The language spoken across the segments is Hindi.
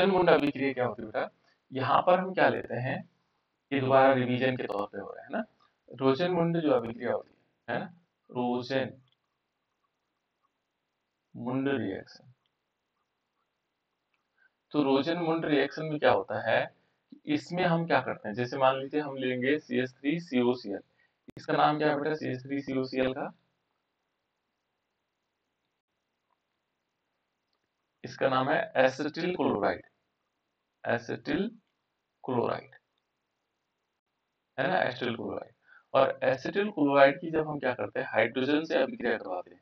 रोजनमुंड अभिक्रिया क्या होती है बेटा, यहाँ पर हम क्या लेते हैं, ये दोबारा रिवीजन के तौर पे हो रहा है ना। रोजनमुंड जो अभिक्रिया होती है ना, रोजनमुंड रिएक्शन। तो रोजनमुंड रिएक्शन में क्या होता है, इसमें हम क्या करते हैं, जैसे मान लीजिए हम लेंगे CH3COCl, इसका नाम क्या है बेटा CH3COCl का, इसका नाम है एसिटिल क्लोराइड, एसिटिल क्लोराइड है ना, एसिटिल क्लोराइड। और एसिटिल क्लोराइड की जब हम क्या करते हैं, हाइड्रोजन से अभिक्रिया करवाते हैं।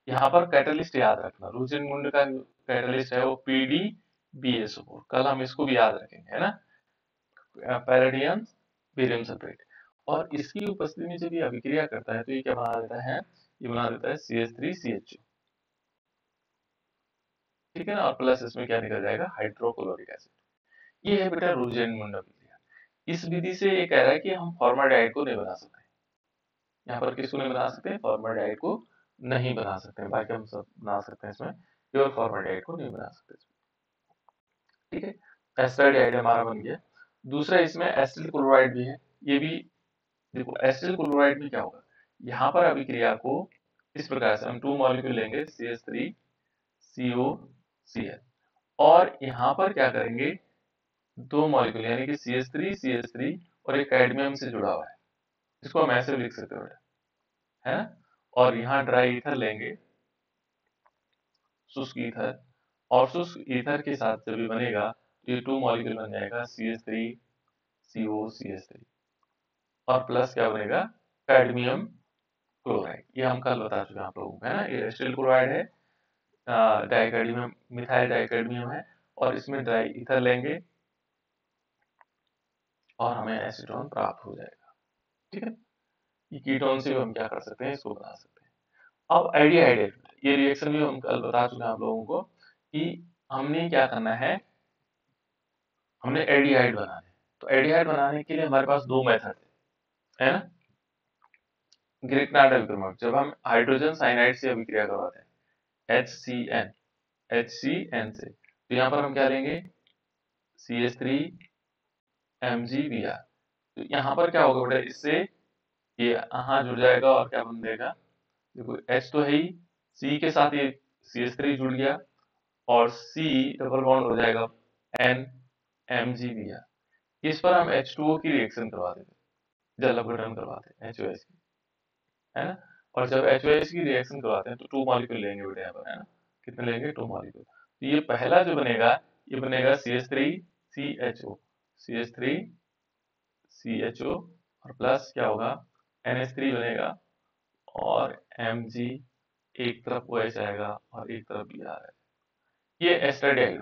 यहाँ पर कैटलिस्ट याद रखना, रोजनमुंड का कैटलिस्ट है वो PDBSO4, कल हम इसको भी याद रखेंगे है ना, पैलेडियम बेरियम सल्फेट। और इसकी उपस्थिति में जब ये अभिक्रिया करता है तो ये क्या बना देता है, ये बना देता है CH3CHO, ठीक है ना, और प्लस इसमें क्या निकल जाएगा, हाइड्रोक्लोरिक एसिड। ये है बेटा रोजनमुंड अभिक्रिया। इस विधि से ये कह रहा है कि हम फॉर्माल्डिहाइड को नहीं बना सकते, यहाँ पर किसको नहीं बना सकते, फॉर्माल्डिहाइड को नहीं बना सकते हैं, बाकी हम सब बना सकते हैं इसमें, प्योर फॉर्माल्डिहाइड को नहीं बना सकते, ठीक है। एसिटाल्डिहाइड हमारा बन गया। दूसरा इसमें एसिटिल क्लोराइड भी है, ये भी देखो एसिटिल क्लोराइड में क्या होगा, यहाँ पर अभिक्रिया को इस प्रकार से हम 2 मॉलिक्यूल लेंगे CH3COCl, और यहाँ पर क्या करेंगे, 2 मॉलिक्यूल यानी कि CH3CH3 और एक कैडमियम से जुड़ा हुआ है, इसको हम ऐसे लिख सकते हो है ना। और यहाँ ड्राई ईथर लेंगे, शुष्क ईथर, और शुष्क ईथर के साथ जब ये बनेगा तो ये 2 मॉलिक्यूल बन जाएगा CH3COCH3, और प्लस क्या बनेगा, कैडमियम क्लोराइड। ये हम कल बता चुके हैं आप लोगों को है ना, ये एसिटिल क्लोराइड है, डाइकैडमियम, मिथाइल डाइकैडमियम है, और इसमें ड्राई ईथर लेंगे और हमें एसीटोन प्राप्त हो जाएगा, ठीक है। ये कीटोन से भी हम क्या कर सकते हैं, इसको बना सकते हैं। अब एल्डिहाइड, ये रिएक्शन भी हम कल बता चुके हैं आप लोगों को कि हमने क्या करना है, हमने एल्डिहाइड बनाना है। तो एल्डिहाइड बनाने के लिए हमारे पास 2 मेथड है ना, ग्रिग्नार्ड अभिक्रमण, जब हम हाइड्रोजन साइनाइड से अभिक्रिया करवाते हैं HCN से, तो यहाँ पर हम क्या लेंगे CH3MgBr। तो यहाँ पर क्या होगा बेटा, इससे ये यहाँ जुड़ जाएगा और क्या बन जाएगा, देखो H तो है ही, C के साथ ये CH3 जुड़ गया और C डबल बॉन्ड हो जाएगा NMgBr। इस पर हम H2O की रिएक्शन करवा देते, जल अपघटन करवाते हैं HOH की, है ना। और जब HOH की रिएक्शन करवाते हैं तो 2 मॉलिक्यूल लेंगे बेटा यहाँ पर है ना, कितने लेंगे, 2 मॉलिक्यूल। तो ये पहला जो बनेगा, ये बनेगा CH3CHO, CH3CHO, और प्लस क्या होगा, NH3 बनेगा, और Mg, एक तरफ OH आएगा और एक तरफ Br आएगा। ये एस्टरडिहाइड है।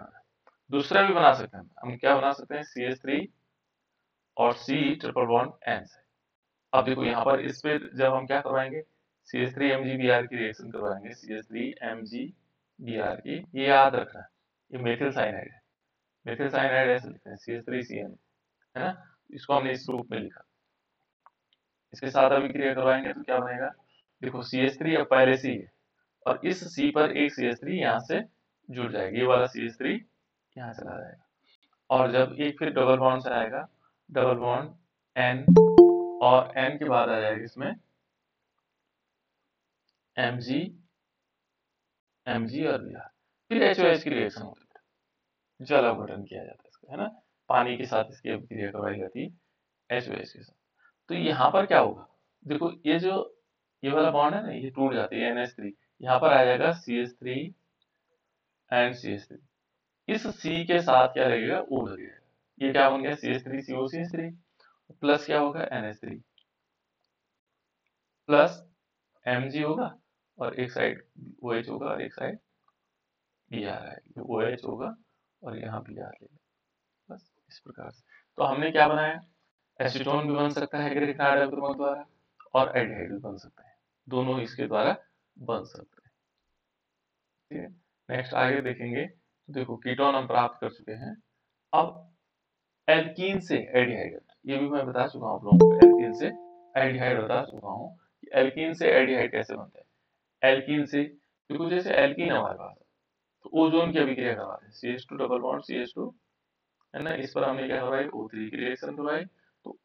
दूसरा भी बना सकते हैं हम, क्या बना सकते हैं, CH3 और C ट्रिपल बॉन्ड N से। अब देखो यहाँ पर इस पे जब हम क्या करवाएंगे, CH3MgBr की रिएक्शन करवाएंगे, CH3MgBr की, ये याद रखना, ये मेथिल साइनाइड है, मेथिल साइनाइड ऐसे लिखते हैं CH3CN है ना, इसको हमने इस रूप में लिखा। इसके साथ अभिक्रिया करवाएंगे तो क्या बनेगा, देखो CH3 अब पहले से ही है, और इस C पर एक CH3 यहाँ से जुड़ जाएगा, ये वाला CH3 यहाँ चला जाएगा, और जब एक फिर डबल बॉन्ड से आएगा, डबल बॉन्ड N, और N के बाद आ जाएगा इसमें Mg और Br, फिर HOH की रिएक्शन होती है, जल अपघटन किया जाता है इसका है ना, पानी के साथ इसकी अभिक्रिया करवाई जाती है HOH के साथ। तो यहाँ पर क्या होगा, देखो ये जो ये वाला बॉन्ड है ना, ये टूट जाती है NH3, यहाँ पर आ जाएगा CH3 एंड CH3, इस C के साथ क्या लगेगा, O लगेगा, ये क्या बन गया CH3COCH3, प्लस क्या होगा NH3, प्लस Mg होगा, और एक साइड OH होगा और एक साइड Br आएगा, OH होगा और यहाँ Br लेगा, बस इस प्रकार से। तो हमने क्या बनाया, एसीटोन भी बन सकता है ग्रिग्नार्ड अभिक्रमण द्वारा, और एल्डिहाइड भी बन सकता है, दोनों इसके द्वारा बन सकते हैं, ठीक है। नेक्स्ट आगे देखेंगे, तो देखो कीटोन हम प्राप्त कर चुके हैं। अब एल्कीन से एल्डिहाइड, ये भी मैं बता चुका हूँ आप लोगों को, एल्कीन से एल्डिहाइड बता चुका हूँ कि एल्कीन से एल्डिहाइड कैसे बनता है। एल्कीन से देखो, जैसे एल्कीन हमारे पास है तो ओजोन की अभिक्रिया करवाते हैं, CH2 डबल बॉन्ड CH2 है ना। इस पर हमने क्या करवाई, O3 की रिएक्शन करवाई, तो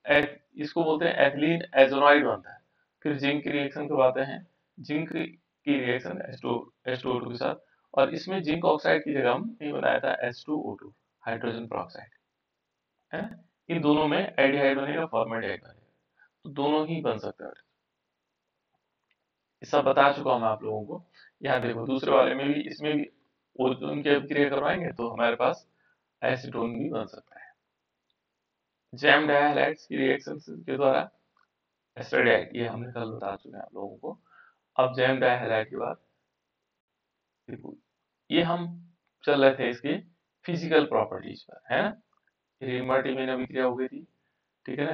इसको बोलते हैं एथिलीन एजोनाइड बनता है। फिर जिंक की रिएक्शन करवाते हैं, जिंक की रिएक्शन H2O2 के साथ, और इसमें जिंक ऑक्साइड की जगह हमने बनाया था H2O2 हाइड्रोजन पेरोक्साइड, है ना। इन दोनों में एल्डिहाइड बनेगा, फॉर्मेल्डिहाइड बनेगा, तो दोनों ही बन सकते हैं। ये सब बता चुका हूं मैं आप लोगों को। यहाँ देखो दूसरे वाले में भी, इसमें भी ओजोन की अभिक्रिया करवाएंगे तो हमारे पास एसीटोन भी बन सकता है। जैम डायहाइड्स की रिएक्शन के द्वारा एस्टरडाइड, ये हमने कल बता चुके हैं आप लोगों को। अब जैम डायहाइड के बाद देखो, ये हम चल रहे थे इसकी फिजिकल प्रॉपर्टीज पर, है ना। रीमार्टी में अभिक्रिया हो गई थी, ठीक है ना।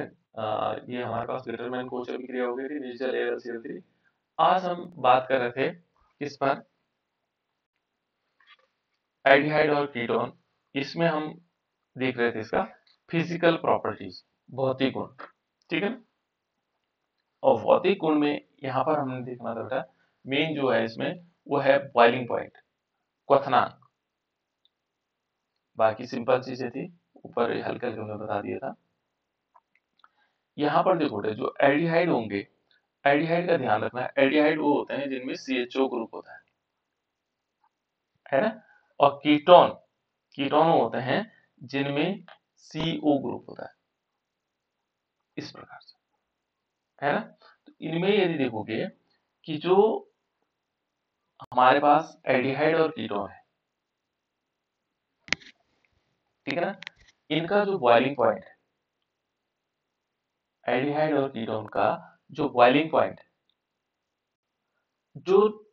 ये हमारे पास डिटरमिनेंट कोच अभिक्रिया हो गई थी, डिजिटल AlCl3। आज हम बात कर रहे थे किस पर, एल्डिहाइड और कीटोन। इसमें हम देख रहे थे इसका फिजिकल प्रॉपर्टीज, भौतिक गुण, ठीक है ना। और भौतिक गुण में यहाँ पर हमने देखना था बेटा, मेन जो है इसमें वो है बॉइलिंग पॉइंट, क्वथनांक। बाकी सिंपल चीजें थी, ऊपर हल्के हल्के हमने बता दिया था। यहाँ पर देखो बेटा, जो एल्डिहाइड होंगे, एल्डिहाइड का ध्यान रखना है, एल्डिहाइड वो होते हैं जिनमें CHO ग्रुप होता है ना। और कीटोन, कीटोन होते हैं जिनमें CO ग्रुप होता है, इस प्रकार से, है ना। तो इनमें यदि देखोगे कि जो हमारे पास एल्डिहाइड और कीटोन है, ठीक है ना, इनका जो बॉइलिंग पॉइंट है, एल्डिहाइड और कीटोन का जो बॉइलिंग पॉइंट है, जो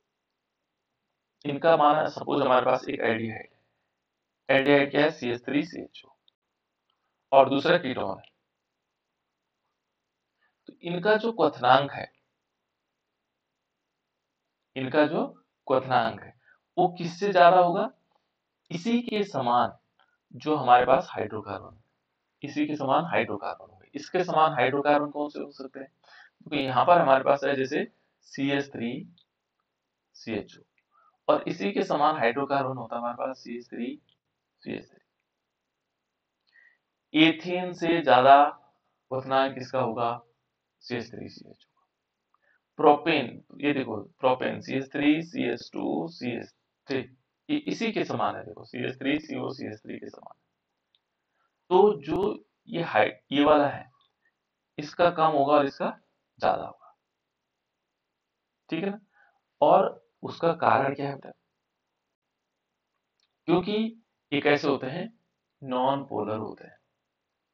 इनका माना, सपोज हमारे पास एक एल्डिहाइड है, एल्डिहाइड क्या है, CH3CHO, और दूसरा कीटोन है, तो इनका जो क्वथनांक है, इनका जो क्वथनांक है वो किससे ज्यादा होगा, इसी के समान जो हमारे पास हाइड्रोकार्बन, इसी के समान हाइड्रोकार्बन होंगे। इसके समान हाइड्रोकार्बन कौन से हो सकते हैं, क्योंकि यहाँ पर हमारे पास है जैसे CH3CHO, और इसी के समान हाइड्रोकार्बन होता है हमारे पास CH3CH3। एथेन से ज्यादा क्वथनांक किसका होगा, CH3CHO। प्रोपेन, ये देखो प्रोपेन CH3CH2CH3, ये इसी के समान है, देखो CH3COCH3 के समान। तो जो ये हाइट, ये वाला है, इसका कम होगा और इसका ज्यादा होगा, ठीक है ना। और उसका कारण क्या है बेटा, क्योंकि ये कैसे होते हैं, नॉन पोलर होते हैं।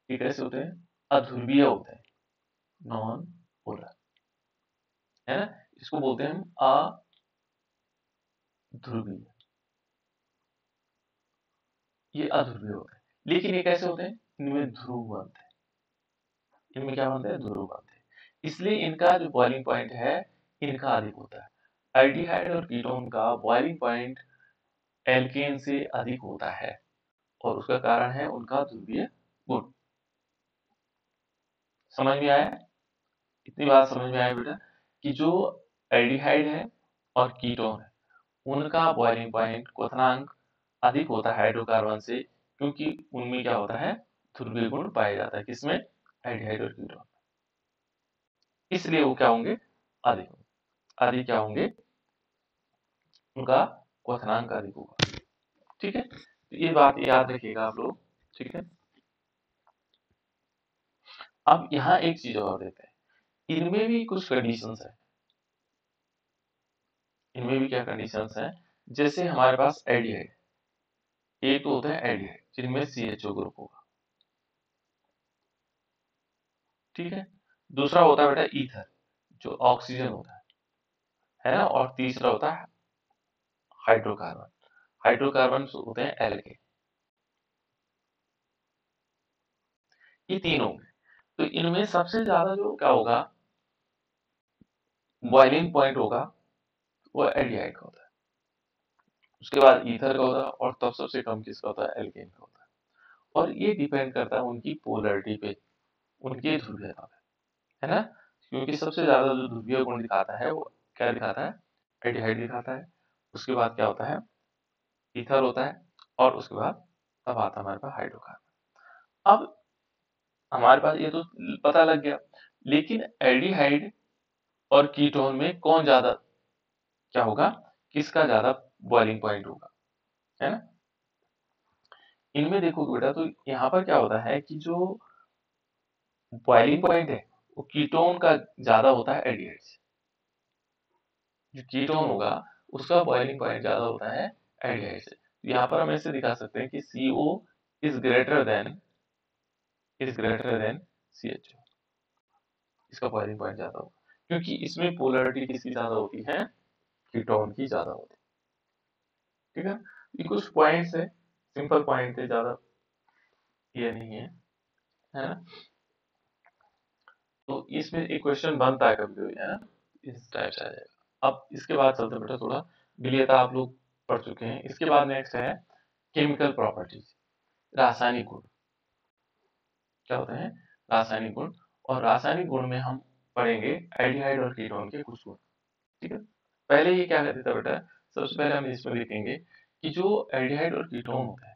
ये कैसे होते हैं, अध्रुवीय होते हैं, नॉन पोलर, है ना। इसको बोलते हैं हम अध्रुवीय, ये अध्रुवीय होते हैं। लेकिन ये कैसे होते हैं, इनमें ध्रुव बनते हैं, इनमें क्या बनते हैं, ध्रुव बनते हैं, इसलिए इनका जो बॉइलिंग पॉइंट है इनका अधिक होता है। एल्डिहाइड और कीटोन का बॉइलिंग पॉइंट एल्केन से अधिक होता है, और उसका कारण है उनका ध्रुवीय गुण। समझ में आया, इतनी बात समझ में आया बेटा, कि जो एल्डिहाइड है और कीटोन है, उनका बॉइलिंग पॉइंट क्वथनांक अधिक होता है हाइड्रोकार्बन से, क्योंकि उनमें क्या होता है, ध्रुवीय गुण पाया जाता है, किसमें, एल्डिहाइड और कीटोन, इसलिए वो क्या होंगे, अधिक अधिक क्या होंगे, उनका क्वथनांक अधिक होगा, ठीक है। तो ये बात याद रखिएगा आप लोग, ठीक है। अब यहाँ एक चीज और देते हैं, इनमें भी कुछ कंडीशंस है, इनमें भी क्या कंडीशंस है, जैसे हमारे पास एल्डिहाइड, एक तो होता है एल्डिहाइड जिनमें CHO ग्रुप होगा, ठीक है। दूसरा होता है बेटा ईथर, जो ऑक्सीजन होता है ना। और तीसरा होता है हाइड्रोकार्बन, हाइड्रोकार्बन होते हैं एल्केन, ये तीन होंगे। तो इनमें सबसे ज्यादा जो क्या होगा, बॉइलिंग पॉइंट होगा, वो एल्डिहाइड का होता है, उसके बाद ईथर का होता है, और तब सबसे कम किसका होता है, एल्केन का होता है। और ये डिपेंड करता है उनकी पोलरिटी पे, उनकी ध्रुवीयता पे, है ना। क्योंकि सबसे ज्यादा जो ध्रुवीय गुण दिखाता है वो क्या दिखाता है, एल्डिहाइड दिखाता है। उसके बाद क्या होता है, ईथर होता है, और उसके बाद तब आता है हमारे पास हाइड्रोकार्बन। अब हमारे पास ये तो पता लग गया, लेकिन एल्डिहाइड और कीटोन में कौन ज्यादा क्या होगा, किसका ज्यादा बॉइलिंग पॉइंट होगा, है ना। इनमें देखोगे बेटा तो यहाँ पर क्या होता है कि जो बॉइलिंग पॉइंट है वो कीटोन का ज्यादा होता है एल्डिहाइड से। जो कीटोन होगा उसका बॉइलिंग पॉइंट ज्यादा होता है एल्डिहाइड से। तो यहाँ पर हम ऐसे दिखा सकते हैं कि CO is greater than CHO, इसका बॉइलिंग पॉइंट ज्यादा होगा, क्योंकि इसमें पोलैरिटी किसकी ज्यादा होती है, कीटोन की ज्यादा होती है। ठीक है, ये कुछ पॉइंट्स है, सिंपल पॉइंट है, ज्यादा ये नहीं है ना। तो इसमें एक क्वेश्चन बनता है कभी कभी, है ना, इस टाइप से आ जाएगा। अब इसके बाद चलते बेटा थोड़ा विलेयता आप लोग पढ़ चुके हैं। इसके बाद नेक्स्ट है केमिकल प्रॉपर्टीज, रासायनिक गुण। क्या होते हैं रासायनिक गुण, और रासायनिक गुण में हम पढ़ेंगे एल्डिहाइड और कीटोन के कुछ गुण। ठीक है, पहले ये क्या कहते थे बेटा, सबसे पहले हम इसमें लिखेंगे कि जो एल्डिहाइड और कीटोन होता है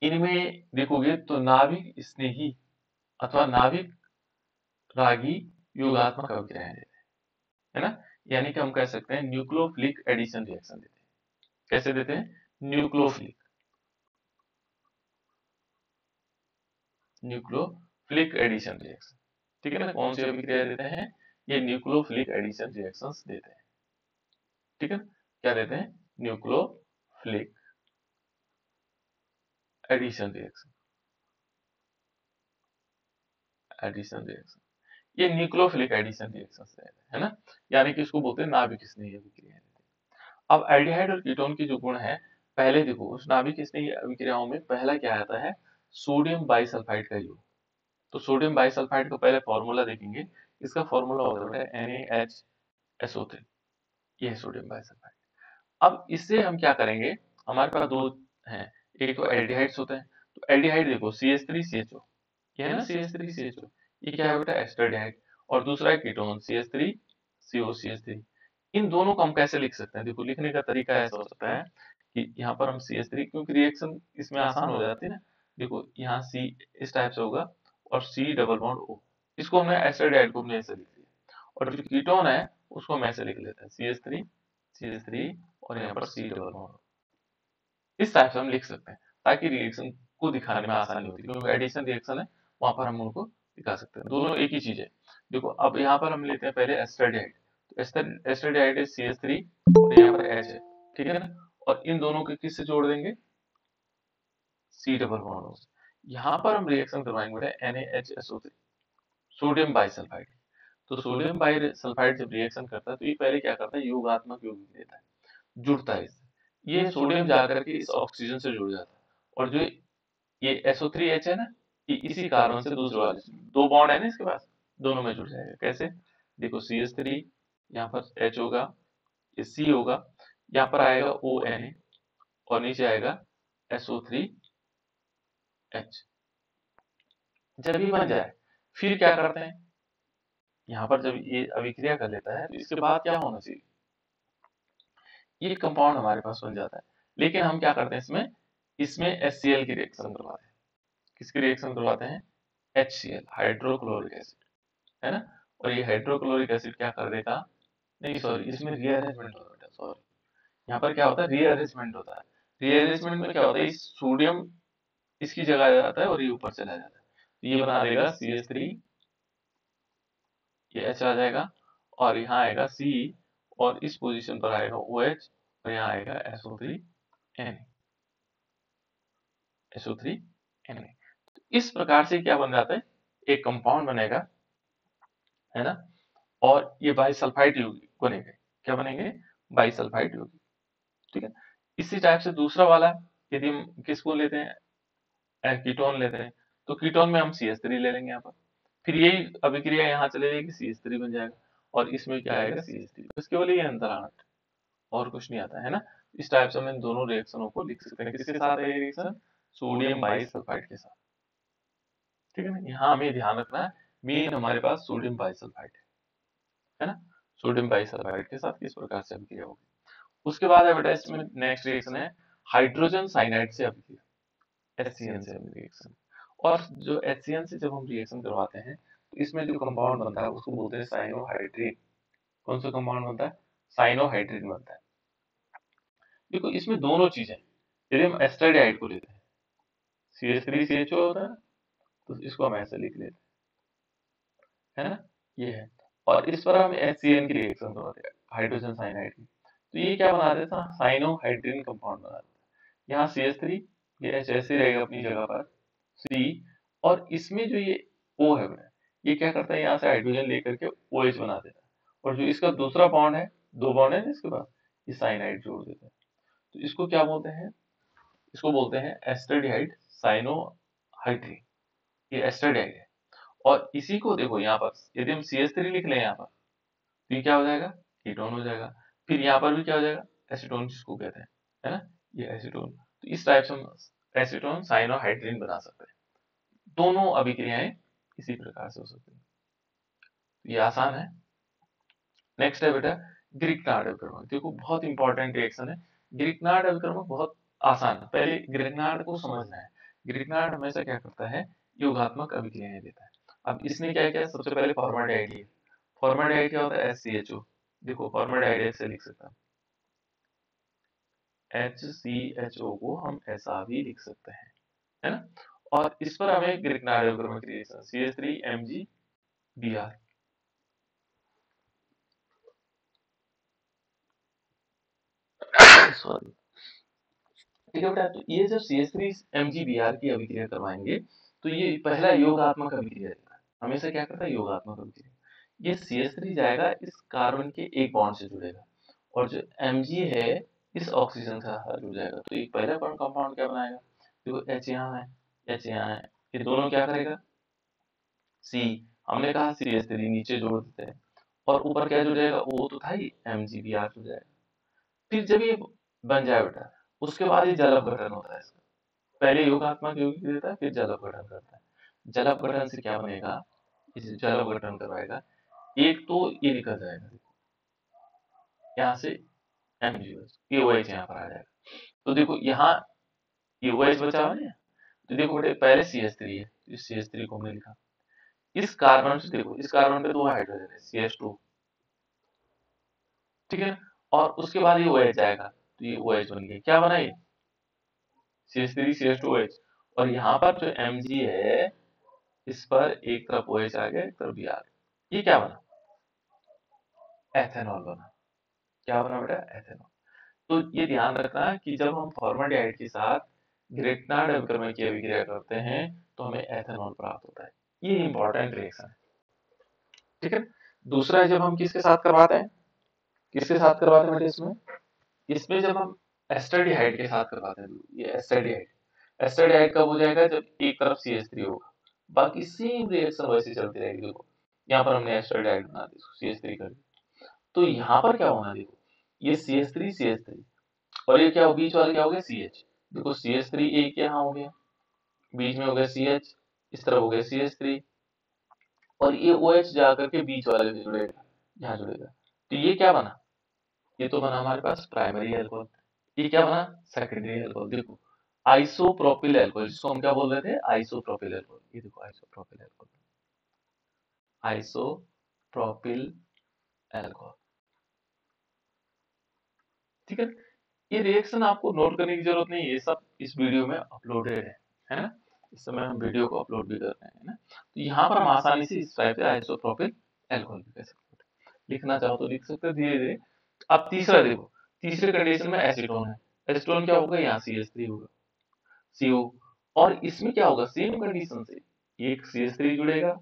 इनमें देखोगे तो नाभिक स्नेही अथवा नाभिक रागी योगात्मक अभिक्रियाएं देते हैं, है ना। यानी कि हम कह सकते हैं न्यूक्लियोफिलिक एडिशन रिएक्शन देते हैं। कैसे देते हैं, न्यूक्लियोफिलिक एडिशन रिएक्शन। ठीक है ना, कौन सी अभिक्रिया देते हैं, ये न्यूक्लियोफिलिक एडिशन रिएक्शंस देते हैं। ठीक है, क्या देते हैं, न्यूक्लियोफिलिक एडिशन रिएक्शन, ये न्यूक्लियोफिलिक एडिशन रिएक्शन है ना, यानी कि इसको बोलते हैं नाभिक स्नेही अभिक्रिया। अब एल्डिहाइड और कीटोन की जो गुण है, पहले देखो उस नाभिक स्नेही अभिक्रियाओं में पहला क्या आता है, सोडियम बाइसल्फाइड का योग। तो सोडियम बाइसल्फाइड का पहले फॉर्मूला देखेंगे, इसका फॉर्मूला होता है NaHSO3, ये है सोडियम बाइसल्फाइड। अब इससे हम क्या करेंगे, हमारे पास दो हैं, एक तो एल्डिहाइड्स होते हैं, तो एल्डिहाइड देखो CH3CHO, ये है ना CH3CHO, ये क्या है बेटा एस्टरडाइड, और दूसरा है कीटोन CH3COCH3। इन दोनों को हम कैसे लिख सकते हैं, देखो लिखने का तरीका ऐसा हो सकता है कि यहाँ पर हम CH3, क्योंकि रिएक्शन इसमें आसान हो जाती है ना, देखो यहाँ C इस टाइप से होगा और C डबल बॉन्ड O, इसको हमने एस्टरडाइड को हमने ऐसे लिख लिया, और जो कीटोन है उसको हम ऐसे लिख लेते हैं CH3 और यहाँ पर C डबल बॉन्ड, इस टाइप से हम लिख सकते हैं, ताकि रिएक्शन को दिखाने में आसानी होती है, क्योंकि एडिशन रिएक्शन है वहां पर हम उनको दिखा सकते हैं, दोनों एक ही चीज है। देखो अब यहाँ पर हम लेते हैं पहले एस्टरडाइड, तो एस्टरडाइड है CH3 और यहाँ पर H है, ठीक है ना, और इन दोनों को किससे जोड़ देंगे, C डबल बॉन्ड से। यहाँ पर हम रिएक्शन करवाएंगे NaHSO3, सोडियम बाइसल्फाइड। तो सोडियम बाइसल्फाइड जब रिएक्शन करता है तो ये पहले क्या करता है, योगात्मक यौगिक देता है, जुड़ता है इससे, ये सोडियम जाकर के इस ऑक्सीजन से जुड़ जाता है, और जो ये SO3H है ना, ये इसी कारण से दूसरे वाले से दो बॉन्ड है ना इसके पास, दोनों में जुड़ जाएगा। कैसे, देखो CH3 यहाँ पर H होगा, ये C होगा, यहाँ पर आएगा ONA और नीचे आएगा SO3H। जब ये बन जाए फिर क्या करते हैं, यहाँ पर जब ये अभिक्रिया कर लेता है तो इसके बाद क्या होना चाहिए, ये कंपाउंड हमारे पास बन जाता है। लेकिन हम क्या करते हैं इसमें, इसमें HCl की रिएक्शन करवाते हैं, किसकी रिएक्शन करवाते हैं, HCl, हाइड्रोक्लोरिक एसिड, है ना। और ये हाइड्रोक्लोरिक एसिड क्या कर देगा, नहीं सॉरी, इसमें रीअरेंजमेंट होता है, सॉरी, यहाँ पर क्या होता है, रीअरेंजमेंट होता है। रीअरेंजमेंट में क्या होता है, इस सोडियम इसकी जगह आ जाता है और ये ऊपर चला जाता है, तो ये बना देगा CH3, ये H आ जाएगा, और यहाँ आएगा C, और इस पोजीशन पर आएगा OH, और यहाँ आएगा SO3Na। इस प्रकार से क्या बन जाता है, एक कंपाउंड बनेगा, है ना, और ये बाइसल्फाइड यौगिक बनेंगे, क्या बनेंगे, बाइसल्फाइड यौगिक। ठीक है, इसी टाइप से दूसरा वाला, यदि हम किसको लेते हैं, कीटोन लेते हैं, तो कीटोन में हम CH3 ले लेंगे यहाँ पर, फिर यही अभिक्रिया यहाँ चले जाएगी, CH3 बन जाएगा, और इसमें क्या आएगा CH3, बस केवल ये अंतर आना, और कुछ नहीं आता है ना। इस टाइप से हम इन दोनों रिएक्शनों को लिख सकते हैं, किसके साथ है ये रिएक्शन, सोडियम बाइसल्फाइड के साथ। ठीक है ना, यहाँ हमें ध्यान रखना है, मेन हमारे पास सोडियम बाइसल्फाइड है ना, सोडियम बाइसल्फाइड के साथ किस प्रकार से अभिक्रिया होगी। उसके बाद है बेटा इसमें नेक्स्ट रिएक्शन है हाइड्रोजन साइनाइड से अभिक्रिया, HCN से रिएक्शन। और जो HCN से जब हम रिएक्शन करवाते हैं तो इसमें जो कंपाउंड बनता है उसको बोलते हैं साइनोहाइड्रिन। कौन सा कंपाउंड बनता है? साइनोहाइड्रिन बनता है। देखो इसमें दोनों चीजें, यदि हम एस्टरडाइड को लेते हैं, CH3CHO होता है, तो इसको हम ऐसे लिख लेते हैं, है ना, ये है। और इस पर हम HCN की रिएक्शन करवाते हैं, हाइड्रोजन साइनाइड की, तो ये क्या बना देता है? साइनोहाइड्रिन कंपाउंड बना देता है। यहाँ CH3, ये H ऐसे रहेगा अपनी जगह पर, C, और इसमें जो ये O है बेटा, ये क्या करता है, यहाँ से हाइड्रोजन लेकर के OH बना देता है, और जो इसका दूसरा बॉन्ड है, दो बॉन्ड है ना इसके पास, ये साइनाइड जोड़ देता है। तो इसको क्या बोलते हैं? इसको बोलते हैं एस्टरडाइड साइनोहाइड्रिन, ये एस्टरडाइड है। और इसी को देखो यहाँ पर यदि हम CH3 लिख लें यहाँ पर, तो ये क्या हो जाएगा? कीटोन हो जाएगा। फिर यहाँ पर भी क्या हो जाएगा? एसीटोन, जिसको कहते हैं, है ना, ये एसीटोन। तो इस टाइप से हम एसीटोन साइनोहाइड्रिन बना सकते हैं। दोनों अभिक्रियाएं इसी प्रकार से हो सकती है। ये आसान है। नेक्स्ट है बेटा ग्रिग्नार्ड अभिकर्मक। देखो बहुत इंपॉर्टेंट रिएक्शन है। ग्रिग्नार्ड अभिकर्मक बहुत आसान है, पहले ग्रिग्नार्ड को समझना है। ग्रिग्नार्ड हमेशा क्या करता है? योगात्मक अभिक्रियाएं देता है। अब इसने क्या किया? सबसे पहले फॉर्मल्डिहाइड लिया। फॉर्मल्डिहाइड क्या होता है? HCHO। देखो फॉर्मल्डिहाइड ऐसे लिख सकते हैं, HCHO को हम ऐसा भी लिख सकते हैं, है ना। और इस पर हमें ग्रिग्नार्ड अभिकर्मक रिएक्शन CH3MgBr, सॉरी, ठीक है बेटा। तो ये जब CH3MgBr की अभिक्रिया करवाएंगे तो ये पहला योगात्मक अभिक्रिया देता है। हमेशा क्या करता है? योगात्मक अभिक्रिया। ये CH3 जाएगा इस कार्बन के एक बॉन्ड से जुड़ेगा, और जो Mg है इस ऑक्सीजन से जुड़ जाएगा। तो एक पहला कंपाउंड क्या बनाएगा? देखो H यहाँ है, H यहाँ है, ये दोनों क्या करेगा? C, हमने कहा CH3 नीचे जोड़ देते हैं, और ऊपर क्या जुड़ जाएगा? वो तो था ही, MgBr जुड़ जाएगा। फिर जब ये बन जाए बेटा, उसके बाद ये जल अपघटन होता है इसका। पहले योगात्मक यौगिक देता है, फिर जल अपघटन करता है। जल अपघटन से क्या बनेगा? इसे जल अपघटन करवाएगा, एक तो ये निकल जाएगा यहाँ से MgOH, ये OH यहाँ पर आ जाएगा। तो देखो यहाँ ये OH बचा हुआ है। तो देखो बेटे पहले CH3 है, इस CH3 को हमने लिखा, इस कार्बन से देखो, इस कार्बन पे दो हाइड्रोजन है, CH2, ठीक है। और उसके बाद ये OH जाएगा, तो ये OH बन गया। क्या बना ये? CH3 CH2OH। और यहाँ पर जो Mg है, इस पर एक तरफ OH आ गया, एक तरफ Br, ये क्या बना? एथेनॉल बना। क्या बना बेटा? एथेनॉल। तो ये ध्यान रखना कि जब हम फॉर्मल्डिहाइड के साथ ग्रिग्नार्ड अभिकर्मक की अभिक्रिया करते हैं तो हमें एथेनॉल प्राप्त होता है। ये इंपॉर्टेंट रिएक्शन है, ठीक है। दूसरा है जब हम किसके साथ करवाते हैं? किसके साथ करवाते हैं बेटे इसमें? इसमें जब हम एस्टरडिहाइड के साथ करवाते हैं, ये एस्टरडिहाइड, एस्टरडिहाइड कब हो जाएगा? जब एक तरफ CH3 होगा, बाकी सेम रिएक्शन वैसे चलती रहेगी। देखो यहाँ पर हमने एस्टरडिहाइड बना दी, CH3 कर दिया, तो यहाँ पर क्या होना? देखो ये CH3 CH3, और ये क्या हो? बीच वाला क्या हो गया? CH। देखो CH3 एक यहाँ हो गया, बीच में हो गया CH, इस तरफ हो गया CH3, और ये OH जाकर के बीच वाले से जुड़ेगा, यहाँ जुड़ेगा। तो ये क्या बना? ये तो बना हमारे पास प्राइमरी अल्कोहल। ये क्या बना? Secondary alcohol. देखो आइसोप्रोपिल अल्कोहल, जिसको हम क्या बोल रहे थे? Isopropyl alcohol. ये देखो आइसोप्रोपिल अल्कोहल, आइसोप्रोपिल अल्कोहल, ठीक है। ये रिएक्शन आपको नोट करने की जरूरत नहीं है, ये सब इस वीडियो में अपलोडेड है ना। इस समय हम वीडियो को अपलोड भी कर रहे हैं ना। तो यहाँ पर हम आसानी से इस टाइप से आइसोप्रोपिल अल्कोहल भी कह सकते हैं। लिखना चाहो तो लिख सकते हैं धीरे धीरे। अब तीसरा देखो, तीसरे कंडीशन में एसीटोन है। एसीटोन क्या होगा? यहाँ CH3 होगा, CO। और इसमें क्या होगा? सेम कंडीशन से एक CH3 जुड़ेगा,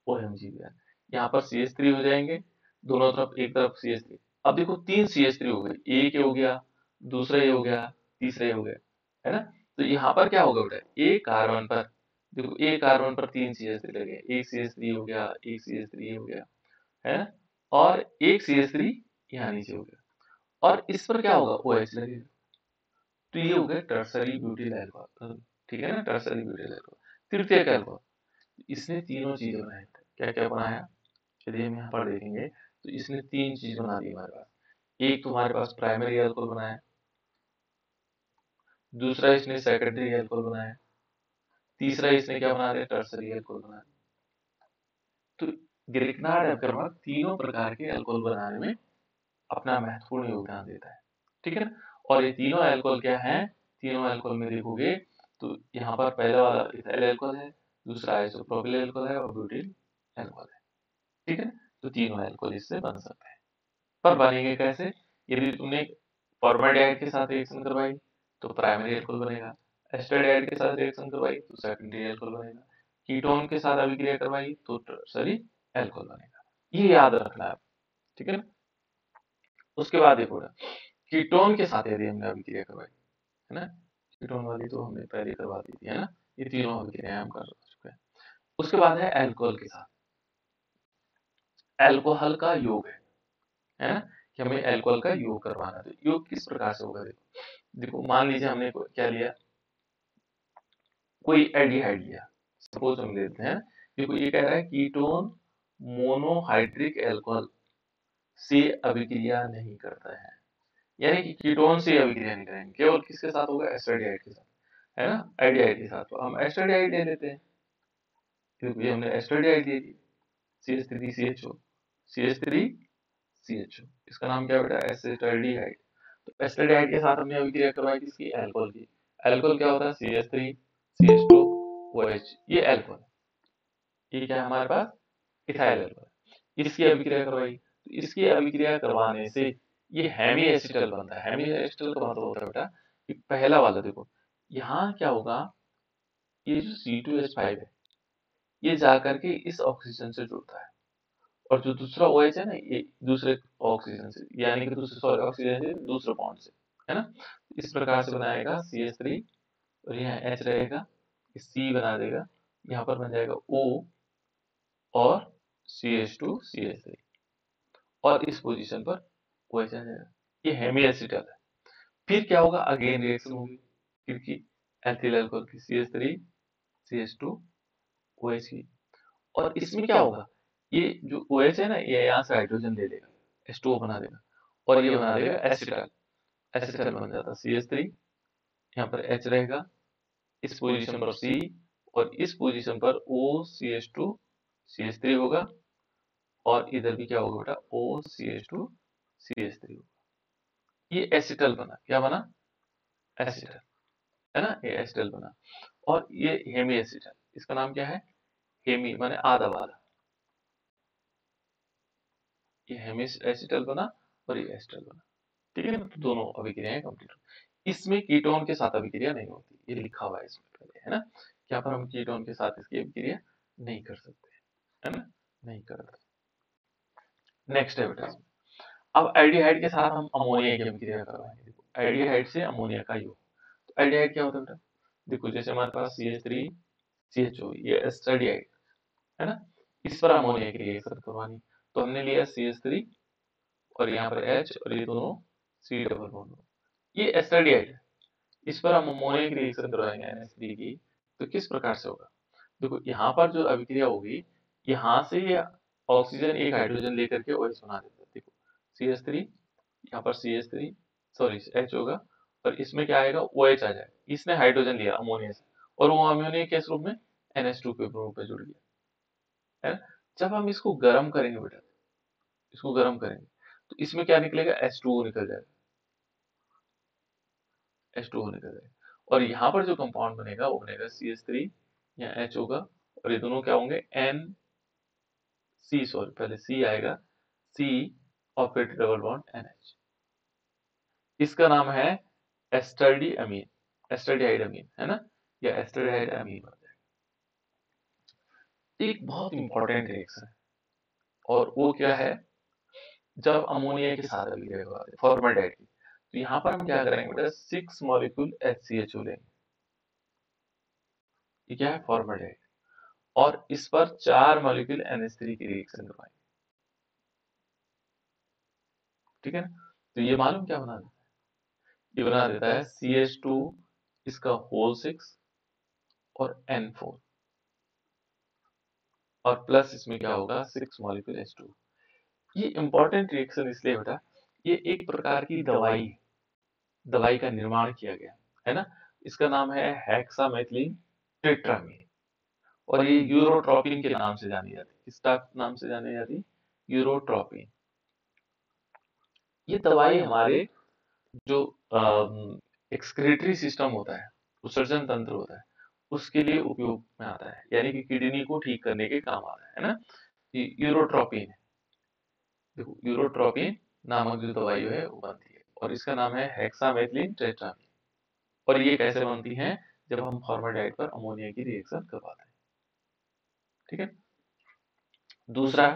OMG भी है। यहाँ पर CH3 हो जाएंगे दोनों तरफ, एक तरफ CH3। अब देखो तीन CH3 हो गए, एक ये हो गया, दूसरा ये हो गया, तीसरा ये हो गया, है ना। तो यहाँ पर क्या होगा बेटा? एक कार्बन पर, देखो एक कार्बन पर तीन CH3 लगे, एक CH3 हो गया, एक CH3 हो गया, है ना, और एक CH3 यहाँ नीचे हो गया, और इस पर क्या होगा? OH लगेगा। तो ये हो गया टर्सरी ब्यूटिल अल्कोहल, ठीक है ना, टर्सरी ब्यूटिल अल्कोहल, तृतीयक अल्कोहल। इसने तीनों चीजें बनाई थी। क्या क्या बनाया? यदि हम यहाँ पर देखेंगे तो इसने तीन चीज बना दी हमारे पास। एक तो हमारे पास प्राइमरी अल्कोहल बनाया, दूसरा इसने सेकेंडरी अल्कोहल बनाया, तीसरा इसने क्या बना दिया, टर्सरी अल्कोहल बना दिया। तो ग्रिग्नार्ड एबकर्मक तीनों प्रकार के अल्कोहल बनाने में अपना महत्वपूर्ण योगदान देता है, ठीक है ना। और ये तीनों अल्कोहल क्या है, तीनों अल्कोहल में देखोगे तो यहाँ पर पहला वाला इथाइल अल्कोहल है, दूसरा आइसोप्रोपिल अल्कोहल है और ब्यूटिल अल्कोहल है, ठीक है। तो तीनों अल्कोहल इससे बन सकते हैं, पर बनेंगे कैसे, यदि तुमने फॉर्मेल्डिहाइड के साथ रिएक्शन करवाई तो प्राइमरी अल्कोहल बनेगा, एस्टरेडिहाइड के साथ रिएक्शन करवाई तो सेकेंडरी अल्कोहल बनेगा, कीटोन के साथ अभिक्रिया करवाई तो टर्सरी अल्कोहल बनेगा। ये याद रखना है, ठीक है ना। उसके बाद देखो कीटोन के साथ यदि हमने अभिक्रिया करवाई, है ना, कीटोन वाली तो हमने पहले करवा दी थी, है ना, ये तीनों अभिक्रियाएं हम कर चुके हैं। उसके बाद है अल्कोहल के साथ, अल्कोहल का योग है ना, कि हमें अल्कोहल का योग करवाना है। तो योग किस प्रकार से होगा, देखो देखो मान लीजिए हमने क्या लिया, कोई एल्डिहाइड लिया, सपोज हम लेते हैं, देखो ये कह रहा है कीटोन मोनोहाइड्रिक अल्कोहल से अभिक्रिया नहीं करता है, यानी कि कीटोन से अभिक्रिया नहीं करेंगे, केवल किसके साथ होगा, एस्टरेडिहाइड के साथ, है ना, एल्डिहाइड के साथ। तो हम एस्टरेडिहाइड ले लेते हैं, क्योंकि हमने एस्टरेडिहाइड ले ली, CH3CHO, CH3CHO, इसका नाम क्या बेटा, एसिटाल्डिहाइड। तो एस्टरेडिहाइड के साथ हमने अभिक्रिया करवाई किसकी, अल्कोहल की। अल्कोहल क्या होता है, CH3CH2OH, ये अल्कोहल, ये क्या है हमारे पास, इथाइल अल्कोहल। इसकी अभिक्रिया करवाई, तो इसकी अभिक्रिया करवाने से ये हेमी एसिटल बनता है। हेमी एसिटल का मतलब होता है बेटा कि पहला वाला देखो, यहाँ क्या होगा, ये जो C2H5 है ये जाकर के इस ऑक्सीजन से जुड़ता है, और जो दूसरा OH है ना, ये दूसरे ऑक्सीजन से, यानी कि दूसरे सॉरी ऑक्सीजन से दूसरे बॉन्ड से, है ना। इस प्रकार से बनाएगा CH3, और यहाँ H रहेगा, C बना देगा, यहाँ पर बन जाएगा O और CH2CH3, और इस पोजीशन पर OH आ जाएगा, ये हेमी एसिटल है। फिर क्या होगा, अगेन रिएक्शन होगी, क्योंकि एथिल अल्कोहल की CH3CH2OH की, और इसमें क्या होगा, ये जो OH है ना, ये यहाँ से हाइड्रोजन ले लेगा, H2O बना देगा, और ये बना देगा एसिटल, एसिटल बन जाता है CH3, यहाँ पर H रहेगा, इस पोजीशन पर C, और इस पोजीशन पर OCH2CH3 होगा, और इधर भी क्या होगा बेटा, OCH2CH3 होगा। ये एसिटल बना, क्या बना, एसिटल, है ना, ये एसिटल बना। और ये हेमी एसिटल, इसका नाम क्या है, हेमी माने आधा वाला, ये हेमी एसिटल बना और ये एसिटल बना, ठीक है ना। तो दोनों अभिक्रियाएं कंप्लीट हो। इसमें कीटोन के साथ अभिक्रिया नहीं होती, ये लिखा हुआ है इसमें पहले, है ना, यहाँ पर हम कीटोन के साथ इसकी अभिक्रिया नहीं कर सकते, है ना, नहीं कर सकते। नेक्स्ट है बेटा, अब एल्डिहाइड के साथ हम अमोनिया की अभिक्रिया करवाएंगे। देखो एल्डिहाइड से अमोनिया का योग, तो एल्डिहाइड क्या होता है बेटा, देखो जैसे हमारे पास CH3CHO, ये एस्टरेडिहाइड है ना, इस पर अमोनिया की रिएक्शन करवानी, तो हमने लिया CH3 और यहाँ पर H, और ये दोनों C डबल बॉन्ड, ये एस्टरेडिहाइड है, इस पर हम अमोनिया की रिएक्शन करवाएंगे NH3 की, तो किस प्रकार से होगा, देखो यहाँ पर जो अभिक्रिया होगी, यहाँ से ये ऑक्सीजन एक हाइड्रोजन लेकर के OH बना देता है, देखो CH3, यहाँ पर CH3 सॉरी H होगा, और इसमें क्या आएगा, OH आ जाएगा, इसने हाइड्रोजन लिया अमोनिया से, और वो अमोनिया किस रूप में, NH2 के रूप में जुड़ गया, है ना। जब हम इसको गर्म करेंगे बेटा, इसको गर्म करेंगे तो इसमें क्या निकलेगा, H2O निकल जाएगा, H2O निकल जाएगा, और यहाँ पर जो कंपाउंड बनेगा वो बनेगा CH3, यहाँ H होगा, और ये दोनों क्या होंगे, सॉरी पहले C आएगा, C और फिर डबल बॉन्ड NH, इसका नाम है एस्टर्डी अमीन, एस्टर्डिहाइड अमीन, है ना, या एस्टर्डिहाइड अमीन बन जाएगा। एक बहुत इंपॉर्टेंट रिएक्शन है, और वो क्या है, जब अमोनिया के साथ अभिक्रिया करवाते हैं फॉर्मेल्डिहाइड की, तो यहाँ पर हम क्या करेंगे बेटा, 6 मॉलिक्यूल HCHO लेंगे, ये क्या है, फॉर्मेल्डिहाइड, और इस पर 4 मॉलिक्यूल NH3 की रिएक्शन करवाएंगे, ठीक है ना। तो ये मालूम क्या बना देता है, ये बना देता है CH2 इसका होल 6 और N4, और प्लस इसमें क्या होगा, 6 मॉलिक्यूल H2। ये इंपॉर्टेंट रिएक्शन इसलिए बेटा, ये एक प्रकार की दवाई का निर्माण किया गया है ना, इसका नाम है हेक्सामेथिलीन टेट्रामीन, और ये यूरोट्रोपिन के नाम से जानी जाती है। किसका नाम से जानी जाती है? यूरोट्रोपिन। ये दवाई हमारे जो एक्सक्रीटरी सिस्टम होता है, उत्सर्जन तंत्र होता है, उसके लिए उपयोग में आता है, यानी कि किडनी को ठीक करने के काम आता है ना। ये यूरोट्रोपिन है। देखो यूरोट्रोपिन नामक जो दवाई है वो बनती है, और इसका नाम है हेक्सामेथिलीन टेट्रामीन। और ये कैसे बनती है? जब हम फॉर्मेल्डिहाइड पर अमोनिया की रिएक्शन करवाते हैं। ठीक है। दूसरा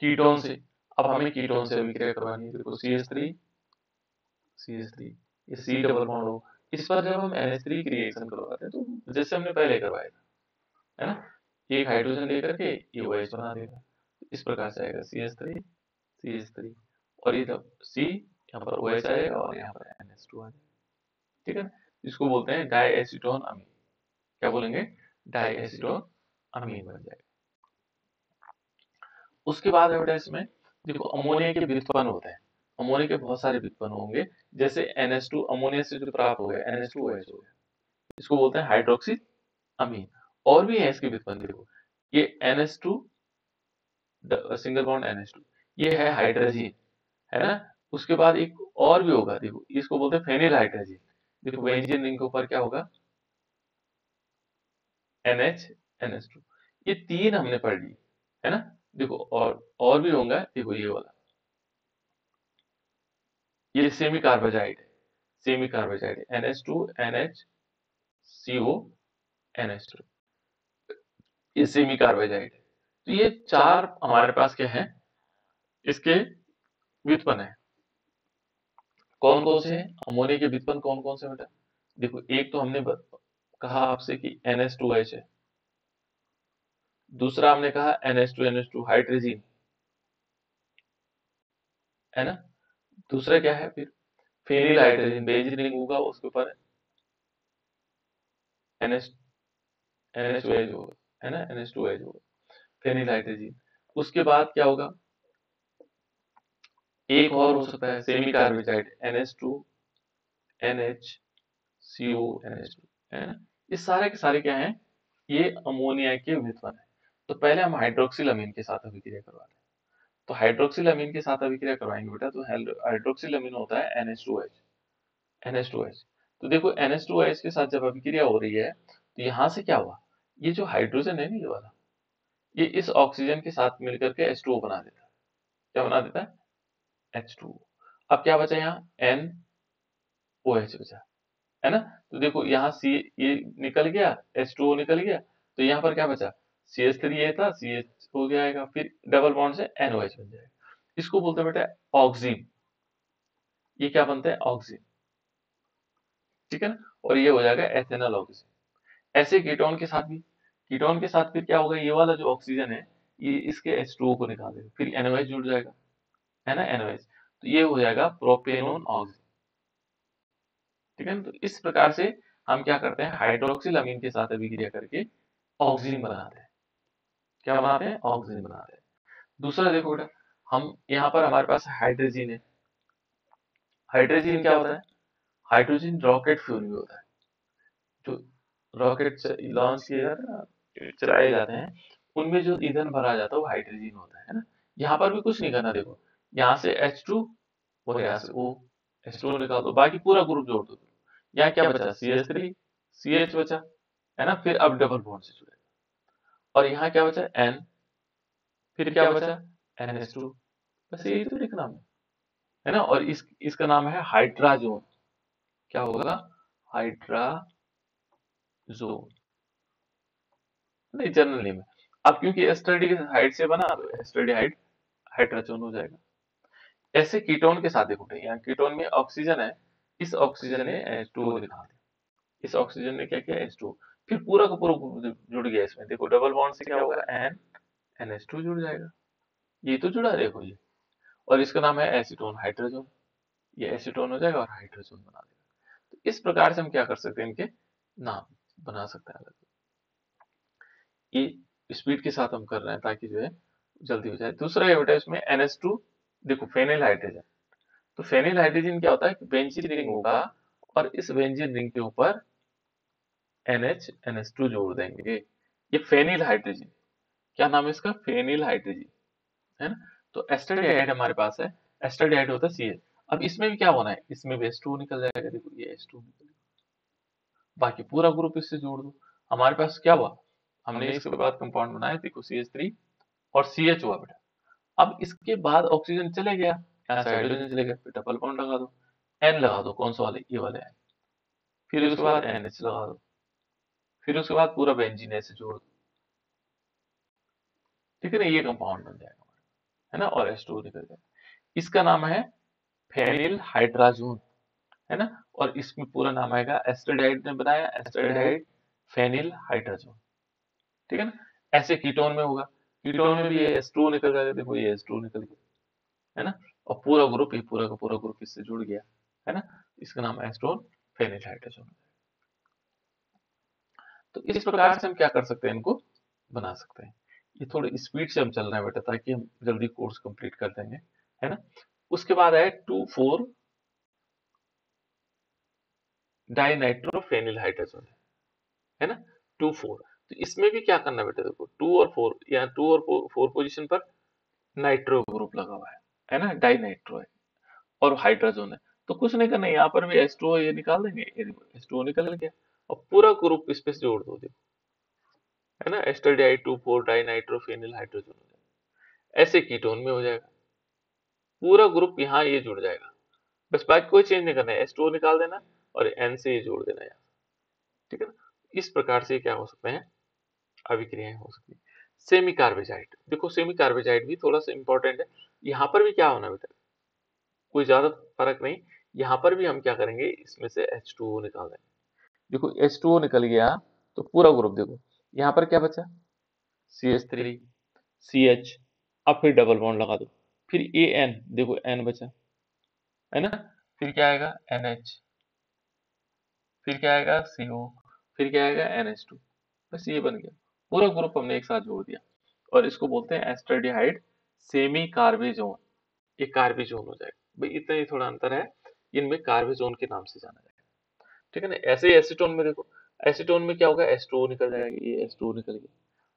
कीटोन से। अब हमें कीटोन से अभिक्रिया करवानी है। देखो CH3 ये C डबल बॉन्ड हो, इस पर जब हम NH3 की रिएक्शन करवाते हैं तो जैसे हमने पहले करवाया था, है ना, एक हाइड्रोजन लेकर के ये OH बना देगा। इस प्रकार से आएगा CH3 और ये जब C यहाँ पर OH आएगा और यहाँ पर NH2 आ जाएगा। ठीक है। इसको बोलते हैं डाईएसीटोन अमीन। क्या बोलेंगे? डाईएसीटोन अमीन बन जाएगा। उसके बाद है बेटा इसमें देखो अमोनिया के व्युत्पन्न होते हैं। अमोनिया के बहुत सारे व्युत्पन्न होंगे, जैसे NH2 अमोनिया से जो प्राप्त हो गया NH2OH हो गया, इसको बोलते हैं हाइड्रोक्सी अमीन। और भी है इसके व्युत्पन्न, देखो ये NH2 सिंगल बॉन्ड NH2, ये है हाइड्रोजन, है ना। उसके बाद एक और भी होगा, देखो इसको बोलते हैं फेनिल हाइड्रोजन। देखो बेंजीन रिंग के ऊपर क्या होगा? NH NH2। ये तीन हमने पढ़ ली, है ना। देखो और भी होगा, देखो ये वाला, ये सेमी कार्बोजाइड है। सेमी कार्बोजाइड है NH2 NHCO NH2, ये सेमी कार्बोजाइड है। तो ये चार हमारे पास क्या है, इसके व्युत्पन्न है। कौन कौन से हैं अमोनिया के व्युत्पन्न? कौन कौन से बेटा? देखो एक तो हमने कहा आपसे कि NH2OH है। दूसरा हमने कहा NH2NH2 हाइड्रोजन, है ना। दूसरा क्या है फिर? फेनिल हाइड्रोजन, बेंजीन रिंग होगा उसके ऊपर NH NH2OH होगा, है ना, NH2OH होगा, फेनिल हाइड्रोजन। उसके बाद क्या होगा? एक और हो सकता है सेमी कार्बोजाइड NH2 NHCO NH2, है ना। ये सारे के सारे क्या हैं? ये अमोनिया के व्युत्पन्न है। तो पहले हम हाइड्रोक्सिल अमीन के साथ अभिक्रिया करवाते हैं। तो हाइड्रोक्सिल अमीन के साथ अभिक्रिया करवाएंगे बेटा, तो हाइड्रोक्सिल अमीन होता है NH2OH। तो देखो NH2OH के साथ जब अभिक्रिया हो रही है तो यहाँ से क्या हुआ? ये जो हाइड्रोजन है ना, ये वाला, ये इस ऑक्सीजन के साथ मिलकर के H2O बना देता है। क्या बना देता है? H2O। अब क्या बचा यहाँ? NOH बचा, है ना। तो देखो यहाँ C ये निकल गया, H2O निकल गया, तो यहाँ पर क्या बचा? CH3 ये था, CH हो जाएगा, फिर डबल बॉन्ड से NOH बन जाएगा। इसको बोलते हैं बेटा ऑक्सीन। ये क्या बनता है? ऑक्सीन। ठीक है ना। और ये हो जाएगा एथेनॉल ऑक्सीजन। ऐसे कीटोन के साथ भी, कीटोन के साथ फिर क्या होगा? ये वाला जो ऑक्सीजन है ये इसके H2O को निकाल देगा, फिर NOH जुड़ जाएगा, है ना, NOH। तो ये हो जाएगा प्रोपेनोन ऑक्सीजन। ठीक है ना। तो इस प्रकार से हम क्या करते हैं? हाइड्रोक्सिल अमीन के साथ अभिक्रिया करके ऑक्सीजन बनाते हैं। क्या बनाते हैं? ऑक्सीजन बनाते हैं। दूसरा देखो बेटा, हम यहाँ पर हमारे पास हाइड्रोजन है। हाइड्रोजन क्या होता है? हाइड्रोजन रॉकेट फ्यूल भी होता है। जो रॉकेट लॉन्च किए जाते हैं ना, चलाए जाते हैं, उनमें जो ईंधन भरा जाता है वो हाइड्रोजन होता है ना। यहाँ पर भी कुछ नहीं करना, देखो यहाँ से H2 और यहाँ से O, H2O निकाल दो, बाकी पूरा ग्रुप जोड़ दो। यहाँ क्या बचा? CH3 CH बचा, है ना। फिर अब डबल बॉन्ड से जुड़े, और यहाँ क्या बचा? N, फिर क्या बचा? NH2। बस यही तो लिखना है ना। और इसका नाम है हाइड्राजोन। क्या होगा? हाइड्राजोन, नहीं जनरल नेम है। अब क्योंकि एस्टर्डी हाइड से बना तो एस्टर्डी हाइड हाइड्रोजन हो जाएगा। ऐसे कीटोन के साथ देखो, यहाँ कीटोन में ऑक्सीजन है, इस ऑक्सीजन ने H2O दिखा दिया, इस ऑक्सीजन ने क्या किया? H2O। फिर पूरा का पूरा जुड़ गया इसमें, देखो डबल बॉन्ड से क्या होगा? NH2 जुड़ जाएगा। ये तो जुड़ा, देखो ये, और इसका नाम है एसीटोन हाइड्रोजन। ये एसीटोन हो जाएगा और हाइड्रोजन बना देगा। तो इस प्रकार से हम क्या कर सकते हैं? इनके नाम बना सकते हैं अलग। ये स्पीड के साथ हम कर रहे हैं ताकि जो है जल्दी हो जाए। दूसरा ये बेटा इसमें NH2, देखो फेनिल हाइड्रोजन। तो फेनिल हाइड्रोजन क्या होता है कि बेंजीन रिंग होगा, और इस बेंजीन रिंग के ऊपर NH NH2 जोड़ देंगे। ये फेनिल हाइड्रोजन, क्या नाम है इसका? फेनिल हाइड्रोजन, है ना। तो एस्टरडिहाइड हमारे पास है, एस्टरडिहाइड होता है CH। अब इसमें भी क्या होना है, इसमें भी H2 निकल जाएगा, देखो ये H2 निकल गया। बाकी पूरा ग्रुप इससे जोड़ दो, हमारे पास क्या हुआ, हमने इसके बाद कंपाउंड बनाया, देखो CH3 और CH हुआ बेटा। अब इसके बाद ऑक्सीजन चले गया, यहाँ से हाइड्रोजन चले गया, फिर डबल बॉन्ड लगा दो, N लगा दो, कौन सा वाले, ये वाले N। फिर उसके बाद NH लगा दो, फिर उसके बाद पूरा बेंजीन ऐसे जोड़ दो, ठीक है ना, ये कंपाउंड बन जाएगा, है ना, और H2 निकल जाएगा। इसका नाम है फेनिल हाइड्राजोन, है ना। और इसमें पूरा नाम आएगा, एस्टरडाइड ने बनाया, एस्टरडाइड फेनिल हाइड्राजोन, ठीक है ना। ऐसे कीटोन में होगा, कीटोन में भी ये H2 निकल जाएगा, देखो ये H2 निकल गया, है ना। और पूरा ग्रुप, ये पूरा का पूरा ग्रुप इससे जुड़ गया, है ना। इसका नाम एस्टोन फेनिल हाइड्रोजन। तो इस प्रकार से हम क्या कर सकते हैं, इनको बना सकते हैं। ये थोड़ी स्पीड से हम चल रहे हैं बेटा, ताकि हम जल्दी कोर्स कंप्लीट कर देंगे, है ना। उसके बाद है 2,4 डाइनाइट्रोफेनिल हाइड्रोजन, है ना, 2,4। तो इसमें भी क्या करना है बेटा, देखो 2 और 4, यहाँ 2 और 4 पोजीशन पर नाइट्रो ग्रुप लगा हुआ है ना, डाइनाइट्रो है और हाइड्रोजन है। तो कुछ नहीं करना है, यहाँ पर भी H2O ये निकाल देंगे, ये H2O निकल गया, और पूरा ग्रुप इस पे जोड़ दो, देखो, है ना, एस्टरडाइड 2,4 डाइनाइट्रोफेनिल हाइड्रोजन हो जाएगा। ऐसे कीटोन में हो जाएगा, पूरा ग्रुप यहाँ ये जुड़ जाएगा, बस बाकी कोई चेंज नहीं करना है, H2O निकाल देना और N से ये जोड़ देना यार, ठीक है ना। इस प्रकार से क्या हो सकते हैं, अभिक्रियाएं हो सकती है। सेमी कार्बेजाइड, देखो सेमी कार्बेजाइड भी थोड़ा सा इंपॉर्टेंट है, यहाँ पर भी क्या होना बेटा, कोई ज्यादा फर्क नहीं, यहाँ पर भी हम क्या करेंगे, इसमें से H2O निकाल देंगे, देखो H2O निकल गया, तो पूरा ग्रुप देखो, यहाँ पर क्या बचा, CH3 CH, अब फिर डबल बॉन्ड लगा दो, फिर AN, देखो N बचा, है ना, फिर क्या आएगा NH, फिर क्या आएगा CO, फिर क्या आएगा NH2, बस ये बन गया, पूरा ग्रुप हमने एक साथ जोड़ दिया, और इसको बोलते हैं एस्टरडिहाइड सेमी कार्बेजोन, ये कार्बेजोन हो जाएगा भाई, इतना ही थोड़ा अंतर है, इनमें कार्बेजोन के नाम से जाना जाएगा, ठीक है ना। ऐसे ही एसीटोन में देखो, एसीटोन में क्या होगा, H2O निकल जाएगा, ये H2O निकल गया,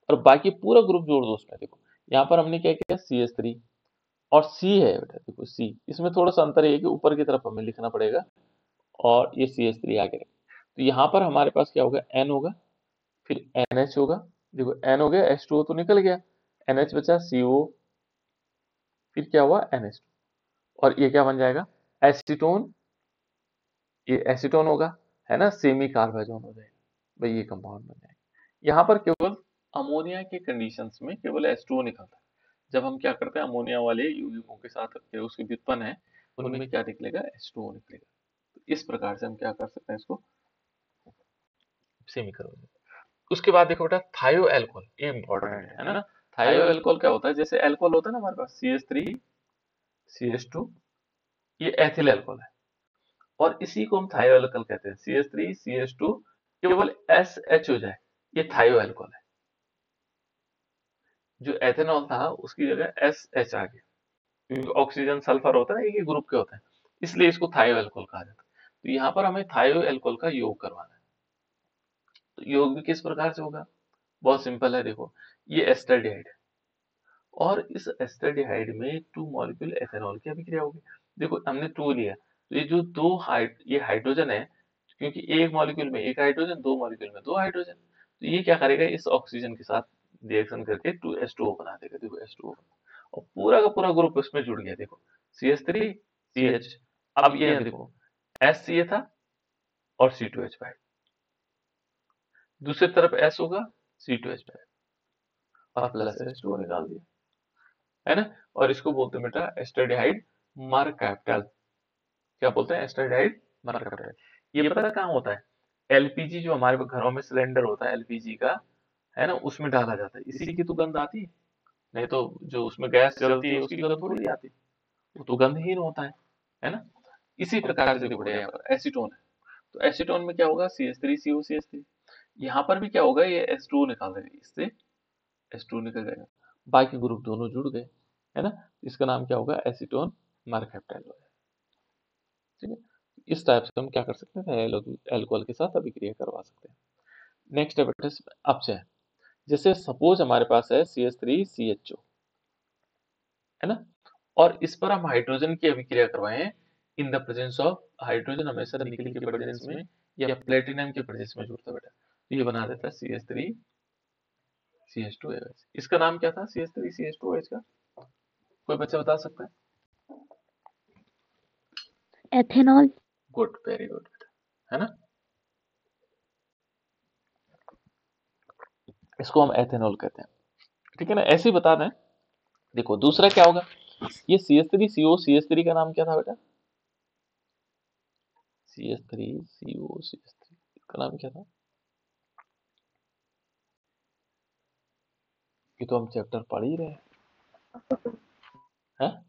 और बाकी पूरा ग्रुप जोड़ दो उसमें, देखो यहाँ पर हमने क्या किया, CH3 और C है बेटा, देखो C, इसमें थोड़ा सा अंतर है कि ऊपर की तरफ हमें लिखना पड़ेगा, और ये CH3 आगे रखें, तो यहाँ पर हमारे पास क्या होगा, N होगा, फिर NH होगा, देखो N हो गया, H2O तो निकल गया, NH बचा, CO, फिर क्या हुआ, NH2, और ये क्या बन जाएगा, एसीटोन, ये एसीटोन होगा, है ना, सेमी कार्बाइजोन हो जाएगा, भाई ये कंपाउंड बन जाएगा। यहाँ पर केवल अमोनिया के कंडीशंस में केवल H2O निकलता है, जब हम क्या करते हैं, अमोनिया वाले यौगिकों के साथ उसके व्युत्पन्न है, उनमें क्या निकलेगा, H2O निकलेगा। तो इस प्रकार से हम क्या कर सकते हैं, इसको सेमी कार्बाइजोन। उसके बाद देखो बेटा, थायो एल्कोहल, ये इंपॉर्टेंट है ना। थायो एल्कोहल क्या होता है, जैसे एल्कोहल होता है ना हमारे पास, CH3 CH2, ये एथिल एल्कोहल है, और इसी को हम थायो एल्कोहल कहते हैं, CH3 CH2 केवल SH हो जाए, ये थायो एल्कोहल है, जो एथेनॉल था उसकी जगह SH आ गया, क्योंकि ऑक्सीजन सल्फर होता है, एक ही ग्रुप के होते हैं, इसलिए इसको थायो एल्कोहल कहा जाता है। तो यहाँ पर हमें थायो एल्कोहल का योग करवाना है, तो योग भी किस प्रकार से होगा, बहुत सिंपल है, देखो ये एस्टरडिहाइड है, और इस एस्टरडिहाइड में 2 मॉलिक्यूल एथेनॉल की अभिक्रिया होगी, देखो हमने 2 लिया, तो ये जो ये हाइड्रोजन है, क्योंकि एक मॉलिक्यूल में एक हाइड्रोजन, 2 मॉलिक्यूल में 2 हाइड्रोजन, तो ये क्या करेगा, इस ऑक्सीजन के साथ रिएक्शन करके 2H2O बना देगा, देखो H2O, और पूरा का पूरा ग्रुप उसमें जुड़ गया, देखो CH3 CH, अब ये देखो S ये था और C2H5, दूसरी तरफ S होगा, C2H5, और प्लस H2O निकाल दिया, है ना। और इसको बोलते हैं बेटा एस्टरडिहाइड मरकैप्टल, क्या बोलते हैं, एस्टरडाइड मरकैप्टल। ये पता कहाँ होता है, एलपीजी जो हमारे घरों में सिलेंडर होता है एलपीजी का, है ना, उसमें डाला जाता है, इसी की तो गंध आती है, नहीं तो जो उसमें गैस जलती है उसकी गंध थोड़ी आती है, वो तो गंधहीन होता है ना। इसी प्रकार से देखो यहाँ पर एसीटोन है, तो एसीटोन में क्या होगा, CH3 CO CH3, यहाँ पर भी क्या होगा, ये H2O निकाल देगा, इससे H2 निकल जाएगा, बाकी ग्रुप दोनों जुड़ गए, है ना। इसका नाम क्या होगा, एसीटोन मरकैप्टल हो जाएगा, ठीक है। इस टाइप से हम क्या कर सकते हैं, अल्कोहल के साथ अभिक्रिया करवा सकते हैं। नेक्स्ट है बेटा अपचयन। जैसे सपोज हमारे पास है CH3CHO, है ना, और इस पर हम हाइड्रोजन की अभिक्रिया करवाएं in the presence of hydrogen, हमेशा निकल के प्रेजेंस में या प्लेटिनम के प्रेजेंस में जुड़ता है बेटा, तो ये बना देता है CH3CH2OH। इसका नाम क्या था CH3CH2OH का, कोई बच्चा बता सकता है? एथेनॉल। गुड, वेरी गुड बेटा, है ना, इसको हम एथेनॉल कहते हैं, ठीक है ना, ऐसे ही बता दें। देखो दूसरा क्या होगा, ये CH3CO, CH3 का नाम क्या था बेटा, CH3CO, इसका नाम क्या था, ये तो हम चैप्टर पढ़ ही रहे हैं।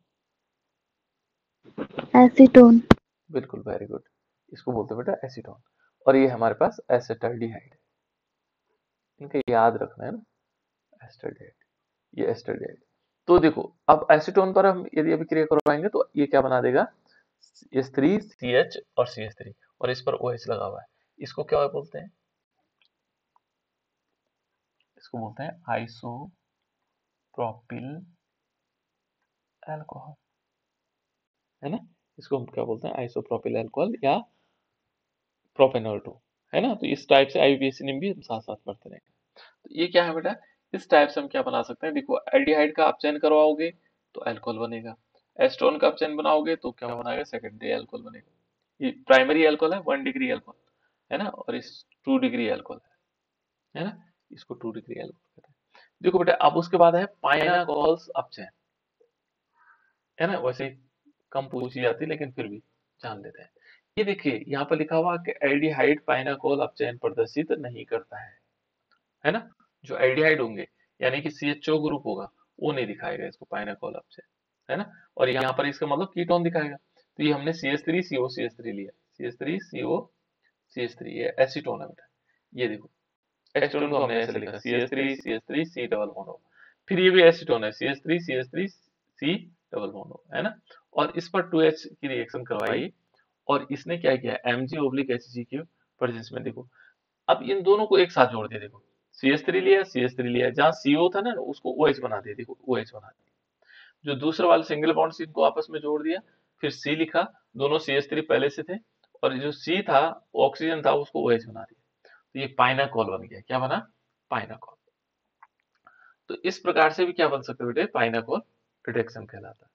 एसीटोन। बिल्कुल, वेरी गुड, इसको बोलते हैं बेटा एसीटोन। और ये हमारे पास एसिटाल्डिहाइड, इनका याद रखना है ना, एसिटाल्डिहाइड, ये एसिटाल्डिहाइड। तो देखो अब एसीटोन पर हम यदि अभिक्रिया करवाएंगे तो ये क्या बना देगा, H3CH और CH3, और इस पर OH लगा हुआ है, इसको क्या बोलते हैं, इसको बोलते हैं आइसोप्रोपिल अल्कोहल, है ना, इसको हम क्या बोलते हैं आइसोप्रोपिल अल्कोहल या प्रोपेनॉल 2, है ना। तो इस टाइप से आईयूपीएसी नेम भी हम साथ साथ पढ़ते रहेंगे। तो ये क्या है बेटा, इस टाइप से हम क्या बना सकते हैं, देखो एल्डिहाइड का आप चयन करवाओगे तो अल्कोहल बनेगा, एस्टोन का आप चयन बनाओगे तो क्या बनाएगा, सेकेंडरी अल्कोहल बनेगा। ये प्राइमरी अल्कोहल है 1 डिग्री अल्कोहल, है ना, और इस 2 डिग्री अल्कोहल है ना, इसको 2 डिग्री अल्कोहल कहते हैं। देखो बेटा अब उसके बाद है पाइनाकोल्स अपचयन, है ना, वैसे कम पूछी जाती है लेकिन फिर भी जान लेते हैं। ये देखिए यहाँ पर लिखा हुआ कि एल्डिहाइड पाइनाकोल अपचयन प्रदर्शित नहीं करता है ना, जो एल्डिहाइड होंगे यानी कि CHO ग्रुप होगा वो नहीं दिखाएगा इसको पाइनाकोल अपचयन, है ना, और यहाँ पर इसका मतलब कीटोन दिखाएगा। तो ये हमने CH3CO CH3 लिया, CH3CO CH3, ये एसीटोन है बेटा, ये देखो एसीटोन को हमने ऐसे लिखा CH3CH3 C double bond O, फिर ये भी एसीटोन है CH3CH3 C double bond O, है ना, और इस पर 2H की रिएक्शन करवाई और इसने क्या किया Mg/Hg के प्रेजेंस में, देखो अब इन दोनों को एक साथ जोड़ दिया, देखो CH3 लिया, जहाँ CO था ना उसको OH बना दिया, देखो OH बना दिया, जो दूसरा वाला सिंगल बॉन्ड C को आपस में जोड़ दिया, फिर C लिखा, दोनों CH3 पहले से थे, और जो C था ऑक्सीजन था उसको OH बना दिया, तो ये पाइनाकोल बन गया, क्या बना, पाइनाकोल। तो इस प्रकार से भी क्या बन सकता है बेटे, पाइनाकोल रिडक्शन कहलाता है,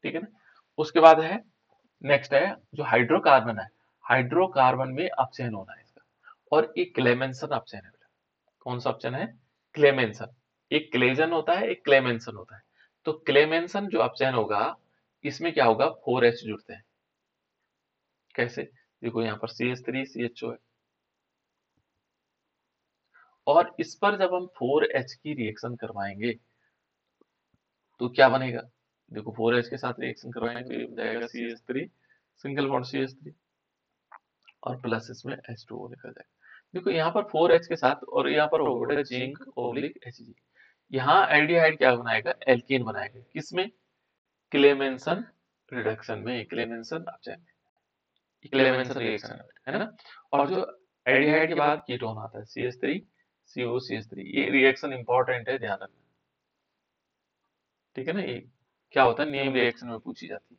ठीक है ना। उसके बाद है नेक्स्ट है जो हाइड्रोकार्बन है, हाइड्रोकार्बन में अपचयन होना है इसका, और एक क्लेमेंसन अपचयन है बेटा, कौन सा अपचयन है, क्लेमेंसन, एक क्लेजन होता है एक क्लेमेंसन होता है। तो क्लेमेंसन जो अपचयन होगा इसमें क्या होगा, 4H जुड़ते हैं, कैसे, देखो यहाँ पर CH3CHO है, और इस पर जब हम 4H की रिएक्शन करवाएंगे तो क्या बनेगा, देखो 4H के साथ रिएक्शन करवाएंगे तो ये बन जाएगा CH3 सिंगल बॉन्ड CH3, और प्लस इसमें H2O निकल जाएगा। देखो यहाँ पर 4H के साथ, और यहाँ पर होगा बेटा जिंक/Hg, यहाँ एल्डिहाइड क्या बनाएगा, एल्कीन बनाएगा, किसमें, क्लेमेंसन रिडक्शन में, क्लेमेंसन अपचयन में, क्लेमेंसन रिएक्शन है ना। और जो एल्डिहाइड के बाद कीटोन आता है CH3CO CH3, ये रिएक्शन इंपॉर्टेंट है, ध्यान रखना, ठीक है ना, ये क्या होता है नेम रिएक्शन में पूछी जाती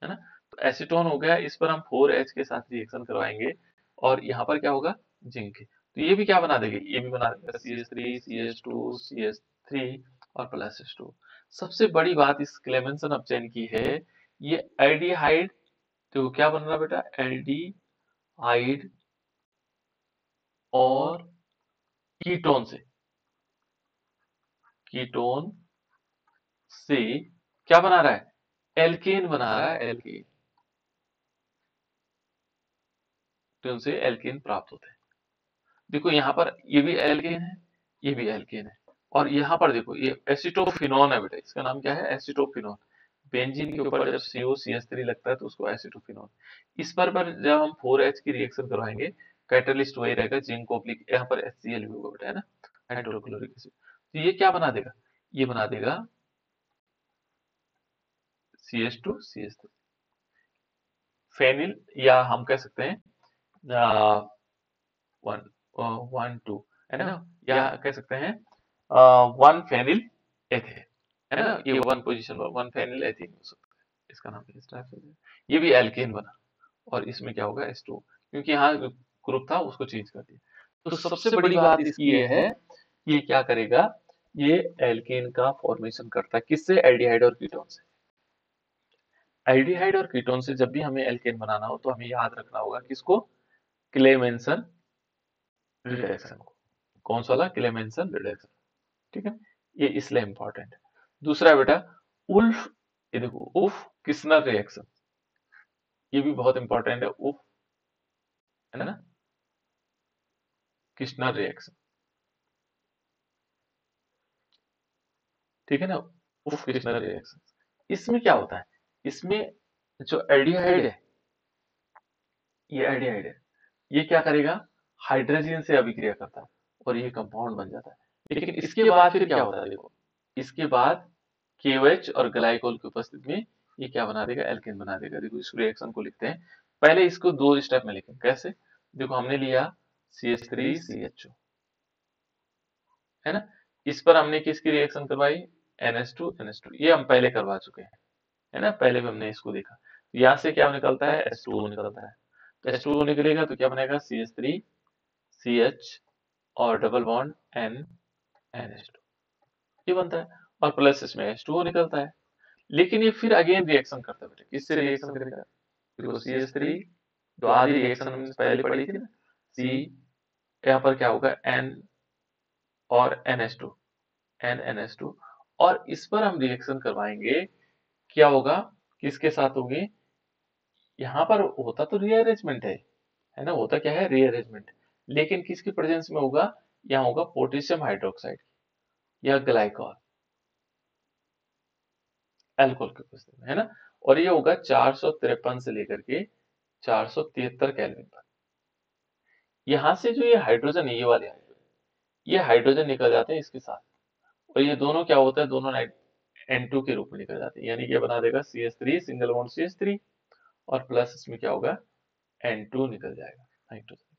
है ना। तो एसीटोन हो गया, इस पर हम 4H के साथ रिएक्शन करवाएंगे, और यहाँ पर क्या होगा, जिंक, तो ये भी क्या बना देगा, ये भी बना देगा CH3 CH2 CH3 और प्लस H2। सबसे बड़ी बात इस क्लेमेंसन अपचयन की है, ये एल्डिहाइड, तो क्या बन रहा है बेटा, एल्डिहाइड और कीटोन से, कीटोन से क्या बना रहा है, एल्केन बना रहा है, एल्केन, तो उनसे एल्केन प्राप्त होते हैं। देखो यहाँ पर ये भी एल्केन है, ये भी एल्केन है, और यहाँ पर देखो ये एसिटोफिनोन है बेटा, इसका नाम क्या है, एसिटोफिनोन। बेंजीन के ऊपर जब COCH3 लगता है तो उसको एसिटोफिनोन, इस पर जब हम 4H की रिएक्शन करवाएंगे, कैटलिस्ट वही रहेगा जिंक ऑब्लिक, यहाँ पर HCl भी होगा बेटा, है ना, हाइड्रोक्लोरिक एसिड, तो ये क्या बना देगा, ये बना देगा CH2CH3, फेनिल, या हम कह सकते हैं 1 2 है ना, या कह सकते हैं 1 फेनिल एथेन, है ना, ये 1 पोजीशन पर 1 फेनिल एथेन हो सकता है, इसका नाम इस टाइप से ये भी एल्केन बना। और इसमें क्या होगा H2, क्योंकि यहाँ ग्रुप था उसको चेंज कर दिया। तो सबसे बड़ी बात इसकी ये है कि ये क्या करेगा, ये एल्केन का फॉर्मेशन करता है किससे, एल्डिहाइड और कीटोन से। एल्डिहाइड और कीटोन से जब भी हमें एल्केन बनाना हो तो हमें याद रखना होगा किसको, क्लेमेंसन रिडक्शन को। कौन सा वाला, क्लेमेंसन रिडक्शन, ठीक है, ये इसलिए इंपॉर्टेंट है। दूसरा बेटा उल्फ, ये देखो उफ किस्नर रिएक्शन, ये भी बहुत इंपॉर्टेंट है, उफ है ना, किस्नर रिएक्शन, ठीक है ना, उफ किस्नर रिएक्शन। इसमें क्या होता है, इसमें जो एल्डिहाइड है, ये एल्डिहाइड है, ये क्या करेगा, हाइड्रोजन से अभिक्रिया करता है और ये कंपाउंड बन जाता है। लेकिन इसके बाद फिर क्या होता है, देखो इसके बाद KOH और ग्लाइकोल की उपस्थिति में ये क्या बना देगा, एल्केन बना देगा। देखो इस रिएक्शन को लिखते हैं, पहले इसको 2 स्टेप में लिखें, कैसे, देखो हमने लिया CH3CHO, है ना, इस पर हमने किसकी रिएक्शन करवाई, NH2NH2, ये हम पहले करवा चुके हैं, है ना, पहले भी हमने इसको देखा। यहाँ से क्या निकलता है, H2O निकलता है, तो H2O निकलेगा तो क्या बनेगा, CH3CH और डबल बॉन्ड NH2, ये बनता है, और प्लस इसमें H2O निकलता है। लेकिन ये फिर अगेन रिएक्शन करता है बेटा, किससे रिएक्शन करेगा, देखो CH3, जो आधी रिएक्शन हमने पहले पढ़ी थी ना, C, यहाँ पर क्या होगा N और NH2, NNH2, और इस पर हम रिएक्शन करवाएंगे, क्या होगा, किसके साथ होगी, यहाँ पर होता तो रीअरेंजमेंट है ना, होता क्या है, रीअरेंजमेंट, लेकिन किसकी प्रेजेंस में होगा, यहाँ होगा पोटेशियम हाइड्रोक्साइड या ग्लाइकॉल, अल्कोहल की उपस्थिति में, है ना, और ये होगा 453 से लेकर के 473 केल्विन पर। यहाँ से जो ये हाइड्रोजन है, ये वाले हाइड्रोजन, ये हाइड्रोजन निकल जाते हैं इसके साथ, और ये दोनों क्या होता है, दोनों N2 के रूप में निकल जाते हैं, यानी कि ये बना देगा CH3 सिंगल बॉन्ड CH3, और प्लस इसमें क्या होगा, N2 निकल जाएगा नाइट्रोजन।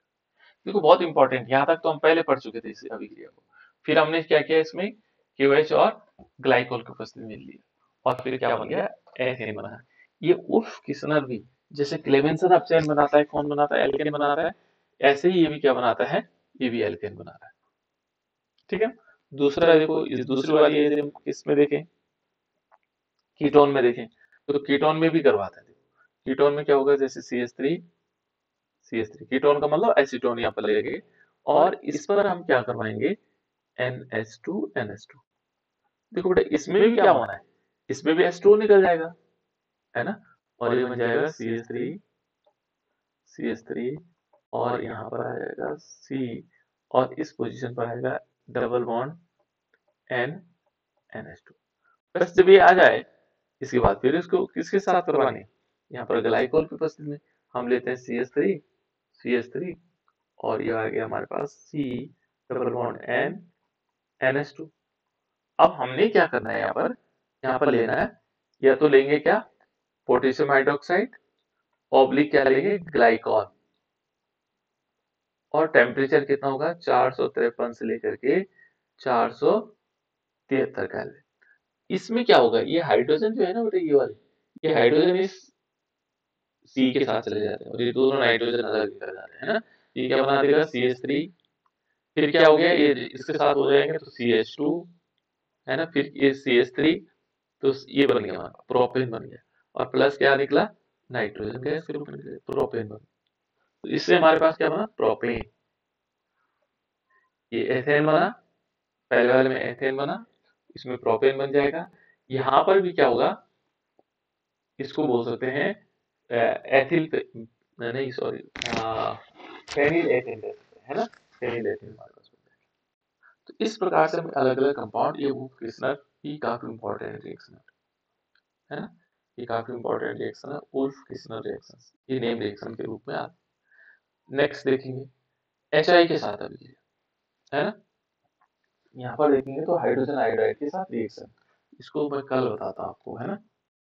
देखो बहुत इंपॉर्टेंट, यहाँ तक तो हम पहले पढ़ चुके थे इस अभिक्रिया को। फिर हमने क्या किया, इसमें KOH और ग्लाइकोल की उपस्थिति में लिया, और फिर क्या बन गया, एथेन बना। ये उफ किस्नर भी, जैसे क्लेमेंसन अब चैन बनाता है, कौन बनाता है, एल्केन बना रहा है, ऐसे ही ये भी क्या बनाता है, ये भी एल्केन बना रहा है, ठीक है। दूसरा देखो, इस दूसरी वाली यदि हम किसमें देखें, कीटोन में देखें, तो कीटोन में भी करवाता है। कीटोन में क्या होगा, जैसे CH3 कीटोन का मतलब एसीटोन यहाँ पर लेंगे, और इस पर हम क्या करवाएंगे, NH2NH2। देखो बेटा इसमें भी क्या होना है, इसमें भी H2O निकल जाएगा, है ना, और ये बन जाएगा CH3 और यहाँ पर आ जाएगा C, और इस पोजीशन पर आएगा डबल बॉन्ड NH2। बस जब ये आ जाए, इसके बाद फिर इसको किसके साथ करवानी है, यहाँ पर ग्लाइकोल की उपस्थिति में हम लेते हैं CH3 और ये आ गया हमारे पास C डबल बॉन्ड NH2। अब हमने क्या करना है, यहाँ पर लेना है, या तो लेंगे क्या, पोटेशियम हाइड्रोक्साइड, ऑब्लिक क्या लेंगे, ग्लाइकॉल, और टेम्परेचर कितना होगा, 453 से लेकर के 473 केल्विन। इसमें क्या होगा, ये हाइड्रोजन जो है ना बेटा, ये वाले, ये हाइड्रोजन इस C के साथ चले जाते हैं, और ये दोनों नाइट्रोजन अलग निकल जाते हैं, है ना, ये क्या बना देगा CH3, फिर क्या हो गया, ये इसके साथ हो जाएंगे तो CH2, है ना, फिर ये CH3, तो ये बन गया हमारा प्रोपेन बन गया, और प्लस क्या निकला, नाइट्रोजन गैस के रूप में निकला, प्रोपेन बन गया। तो इससे हमारे पास क्या बना, प्रोपेन, ये एथेन बना, पहले वाले में एथेन बना, इसमें प्रोपेन बन जाएगा। यहाँ पर भी क्या होगा, इसको बोल सकते हैं एथिल, नहीं सॉरी, फेनिल एथेन कह सकते हैं, है ना, फेनिल एथेन हमारे पास बनता है। तो इस प्रकार से हम अलग अलग कंपाउंड, ये वो किस्नर की काफी इंपॉर्टेंट रिएक्शन है ना, ये काफी इंपॉर्टेंट रिएक्शन है, उल्फ किस्नर रिएक्शन, ये नेम रिएक्शन के रूप में आता है। नेक्स्ट देखेंगे HI के साथ अभी, है ना, यहाँ पर देखेंगे तो हाइड्रोजन आयोडाइड के साथ रिएक्शन, इसको मैं कल बताता हूँ आपको, है ना।